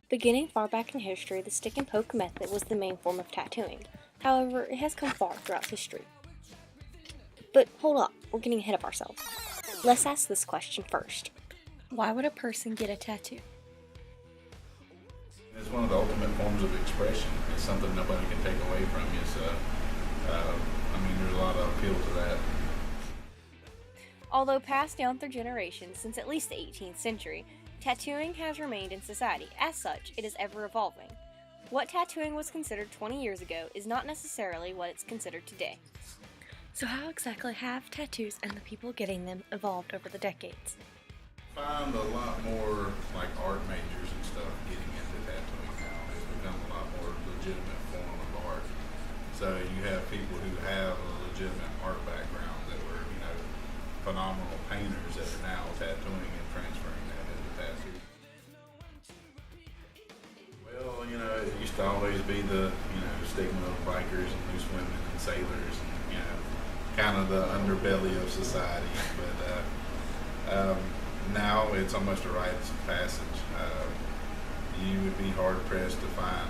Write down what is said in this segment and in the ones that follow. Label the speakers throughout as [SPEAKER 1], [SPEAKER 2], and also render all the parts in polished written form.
[SPEAKER 1] Beginning far back in history, the stick and poke method was the main form of tattooing. However, it has come far throughout history. But hold up, we're getting ahead of ourselves. Let's ask this question first. Why would a person get a tattoo?
[SPEAKER 2] It's one of the ultimate forms of expression. It's something nobody can take away from you. So, there's a lot of appeal to that.
[SPEAKER 1] Although passed down through generations since at least the 18th century, tattooing has remained in society. As such, it is ever evolving. What tattooing was considered 20 years ago is not necessarily what it's considered today. So how exactly have tattoos and the people getting them evolved over the decades?
[SPEAKER 2] I find a lot more like art majors and stuff getting into tattooing now. It's become a lot more legitimate form of art. So you have people who have a legitimate art background that were, phenomenal painters that are now tattooing and transferring that into tattoo. Well, it used to always be the, stigma of bikers and loose women and sailors and, kind of the underbelly of society. But now it's almost a rite of passage. You would be hard pressed to find,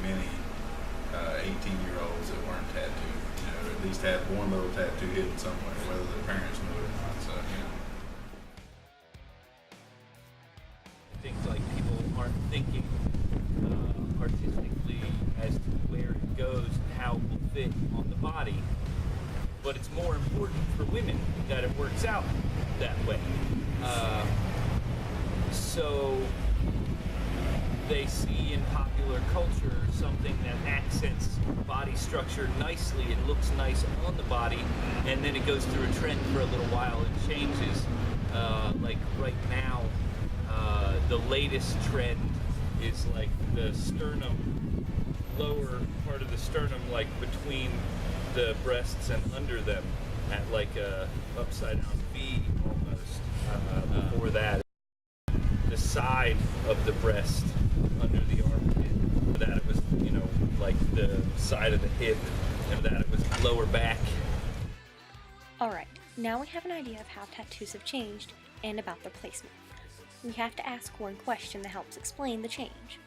[SPEAKER 2] many 18-year-olds that weren't tattooed. Or at least had one little tattoo hidden somewhere, whether their parents knew it or not. So,
[SPEAKER 3] I think people aren't thinking artistically as to where it goes and how it will fit on the body. But it's more important for women that it works out that way. So they see in popular culture something that accents body structure nicely, it looks nice on the body, and then it goes through a trend for a little while and changes. Like right now, the latest trend is like the sternum, lower part of the sternum, like between the breasts and under them, at like a upside down V almost. Before that, the side of the breast under the armpit. Before that it was, like the side of the hip, and that it was lower back.
[SPEAKER 1] Alright, now we have an idea of how tattoos have changed and about their placement. We have to ask one question that helps explain the change.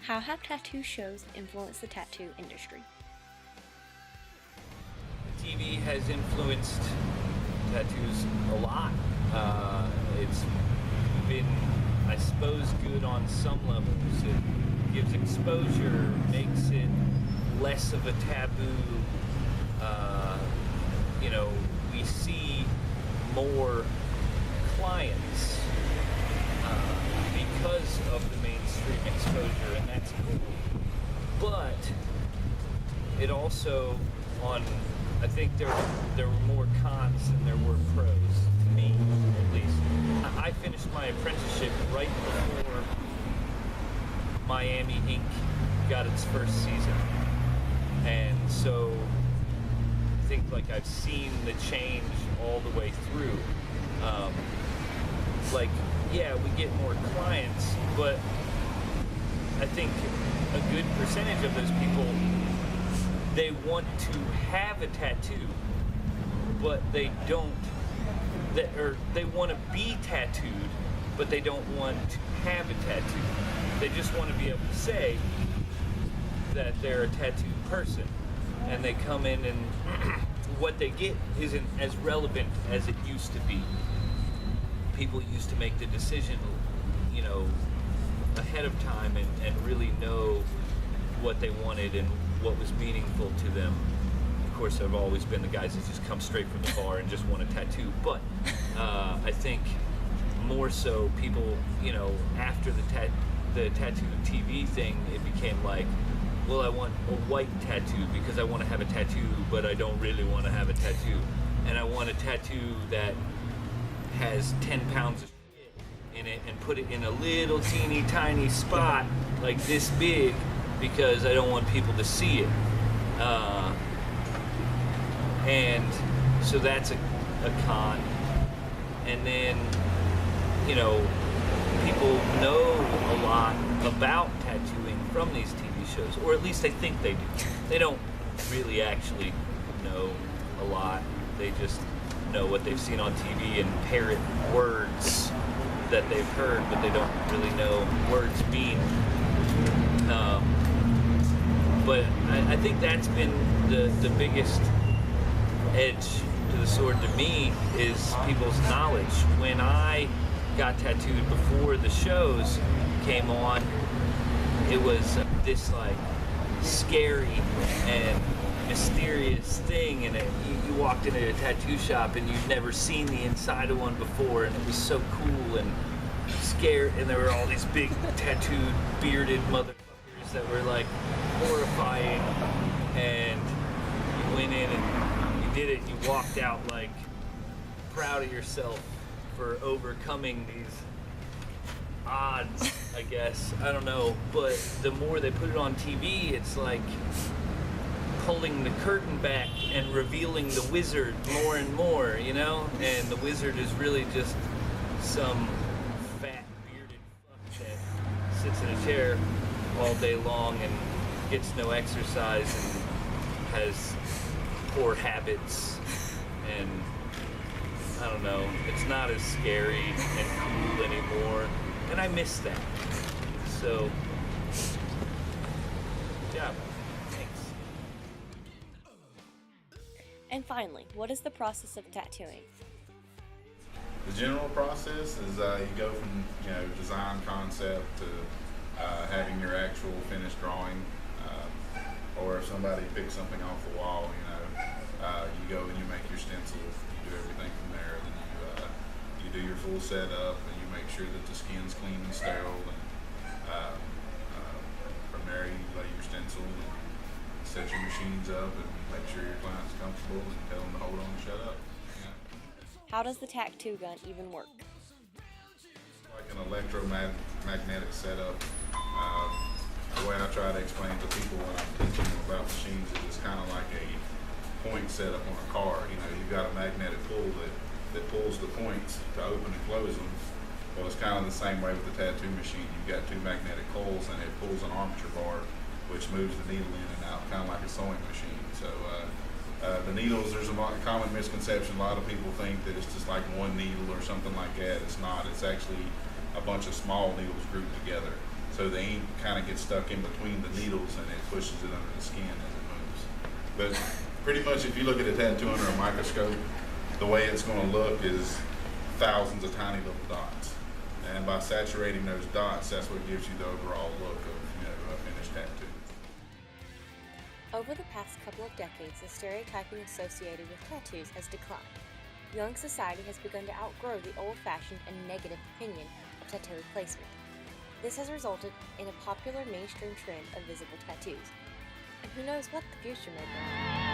[SPEAKER 1] How have tattoo shows influenced the tattoo industry?
[SPEAKER 3] TV has influenced tattoos a lot. It's been, I suppose, good on some levels. It gives exposure, makes it less of a taboo. We see more clients because of the mainstream exposure, and that's cool. But it also, I think there were more cons than there were pros, to me at least. I finished my apprenticeship right before Miami Ink got its first season, and so I think I've seen the change all the way through. We get more clients, but I think a good percentage of those people, they want to have a tattoo, but they don't, or they want to be tattooed, but they don't want to have a tattoo. They just want to be able to say that they're a tattooed person, and they come in and what they get isn't as relevant as it used to be. People used to make the decision, ahead of time and really know what they wanted and what was meaningful to them. Of course, I've always been the guys that just come straight from the bar and just want a tattoo, but I think more so people, after the tattoo TV thing, it became like, well, I want a white tattoo because I want to have a tattoo, but I don't really want to have a tattoo. And I want a tattoo that has 10 pounds of shit in it and put it in a little teeny tiny spot like this big because I don't want people to see it. And so that's a con. And then, people know a lot about tattooing from these TV shows, or at least they think they do. They don't really actually know a lot. They just know what they've seen on TV and parrot words that they've heard, but they don't really know words mean. But I think that's been the biggest edge to the sword to me, is people's knowledge. When I got tattooed before the shows came on, it was this like scary and mysterious thing, and you walked into a tattoo shop and you'd never seen the inside of one before, and it was so cool and scary, and there were all these big tattooed bearded motherfuckers that were like horrifying, and you went in and you did it, and you walked out like proud of yourself for overcoming these odds, I guess. I don't know, but the more they put it on TV, it's like pulling the curtain back and revealing the wizard more and more, you know? And the wizard is really just some fat, bearded fuck that sits in a chair all day long and gets no exercise and has poor habits, and I don't know, it's not as scary and cool anymore, and I miss that. So, yeah, thanks.
[SPEAKER 1] And finally, what is the process of tattooing?
[SPEAKER 2] The general process is you go from design concept to having your actual finished drawing, or if somebody picks something off the wall, you go and you make your stencil. You do everything from there. Then you do your full setup, and you make sure that the skin's clean and sterile. And from there, you lay your stencil and set your machines up, and make sure your client's comfortable, and tell them to hold on and shut up.
[SPEAKER 1] How does the tattoo gun even work?
[SPEAKER 2] Like an electromagnetic setup. The way I try to explain to people when I'm teaching them about machines is it's kind of like a point setup on a car. You've got a magnetic pull that pulls the points to open and close them. Well, it's kind of the same way with the tattoo machine. You've got two magnetic poles, and it pulls an armature bar, which moves the needle in and out, kind of like a sewing machine. So the needles, there's a common misconception. A lot of people think that it's just like one needle or something like that. It's not. It's actually a bunch of small needles grouped together. So the ink kind of gets stuck in between the needles, and it pushes it under the skin as it moves. But pretty much, if you look at a tattoo under a microscope, the way it's going to look is thousands of tiny little dots. And by saturating those dots, that's what gives you the overall look of a finished tattoo.
[SPEAKER 1] Over the past couple of decades, the stereotyping associated with tattoos has declined. Young society has begun to outgrow the old-fashioned and negative opinion of tattoo placement. This has resulted in a popular mainstream trend of visible tattoos. And who knows what the future may bring.